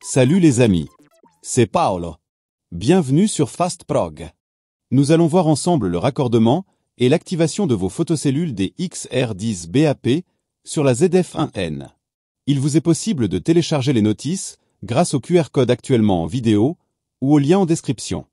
Salut les amis, c'est Paolo. Bienvenue sur FastProg. Nous allons voir ensemble le raccordement et l'activation de vos photocellules des XR10BAP sur la ZF1N. Il vous est possible de télécharger les notices grâce au QR code actuellement en vidéo ou au lien en description.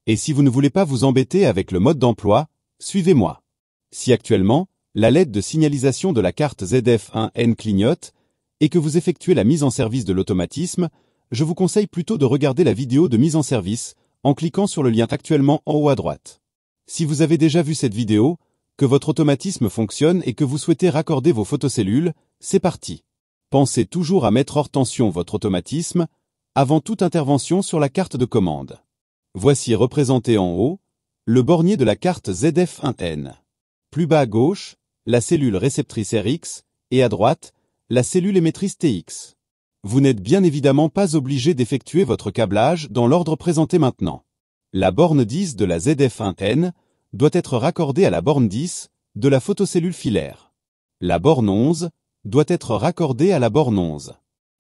Et si vous ne voulez pas vous embêter avec le mode d'emploi, suivez-moi. Si actuellement, la LED de signalisation de la carte ZF1N clignote et que vous effectuez la mise en service de l'automatisme, je vous conseille plutôt de regarder la vidéo de mise en service en cliquant sur le lien actuellement en haut à droite. Si vous avez déjà vu cette vidéo, que votre automatisme fonctionne et que vous souhaitez raccorder vos photocellules, c'est parti. Pensez toujours à mettre hors tension votre automatisme avant toute intervention sur la carte de commande. Voici représenté en haut le bornier de la carte ZF1N. Plus bas à gauche, la cellule réceptrice RX et à droite, la cellule émettrice TX. Vous n'êtes bien évidemment pas obligé d'effectuer votre câblage dans l'ordre présenté maintenant. La borne 10 de la ZF1N doit être raccordée à la borne 10 de la photocellule filaire. La borne 11 doit être raccordée à la borne 11.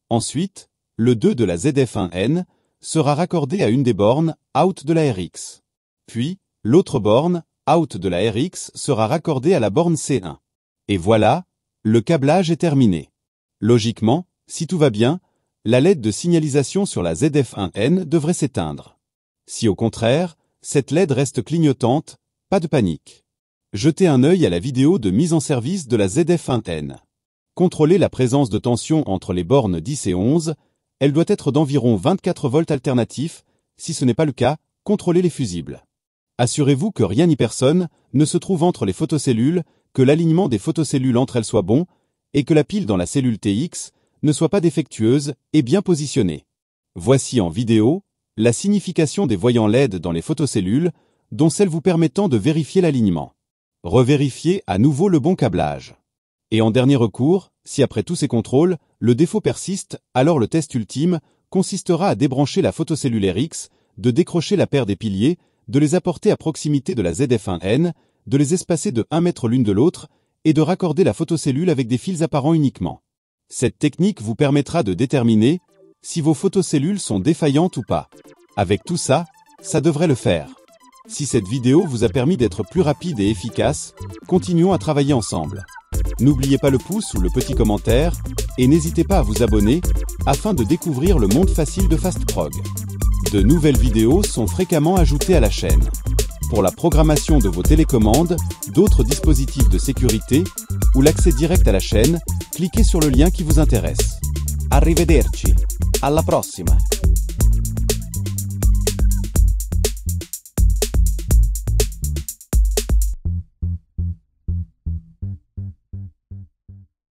Ensuite, le 2 de la ZF1N sera raccordé à une des bornes out de la RX. Puis, l'autre borne out de la RX sera raccordée à la borne C1. Et voilà, le câblage est terminé. Logiquement, si tout va bien, la LED de signalisation sur la ZF1N devrait s'éteindre. Si au contraire, cette LED reste clignotante, pas de panique. Jetez un œil à la vidéo de mise en service de la ZF1N. Contrôlez la présence de tension entre les bornes 10 et 11, elle doit être d'environ 24 volts alternatifs, si ce n'est pas le cas, contrôlez les fusibles. Assurez-vous que rien ni personne ne se trouve entre les photocellules, que l'alignement des photocellules entre elles soit bon, et que la pile dans la cellule TX ne soit pas défectueuse et bien positionnée. Voici en vidéo la signification des voyants LED dans les photocellules, dont celle vous permettant de vérifier l'alignement. Revérifiez à nouveau le bon câblage. Et en dernier recours, si après tous ces contrôles, le défaut persiste, alors le test ultime consistera à débrancher la photocellule RX, de décrocher la paire des piliers, de les apporter à proximité de la ZF1N, de les espacer de 1 mètre l'une de l'autre, et de raccorder la photocellule avec des fils apparents uniquement. Cette technique vous permettra de déterminer si vos photocellules sont défaillantes ou pas. Avec tout ça, ça devrait le faire. Si cette vidéo vous a permis d'être plus rapide et efficace, continuons à travailler ensemble. N'oubliez pas le pouce ou le petit commentaire, et n'hésitez pas à vous abonner, afin de découvrir le monde facile de FastProg. De nouvelles vidéos sont fréquemment ajoutées à la chaîne. Pour la programmation de vos télécommandes, d'autres dispositifs de sécurité ou l'accès direct à la chaîne, cliquez sur le lien qui vous intéresse. Arrivederci, alla prossima!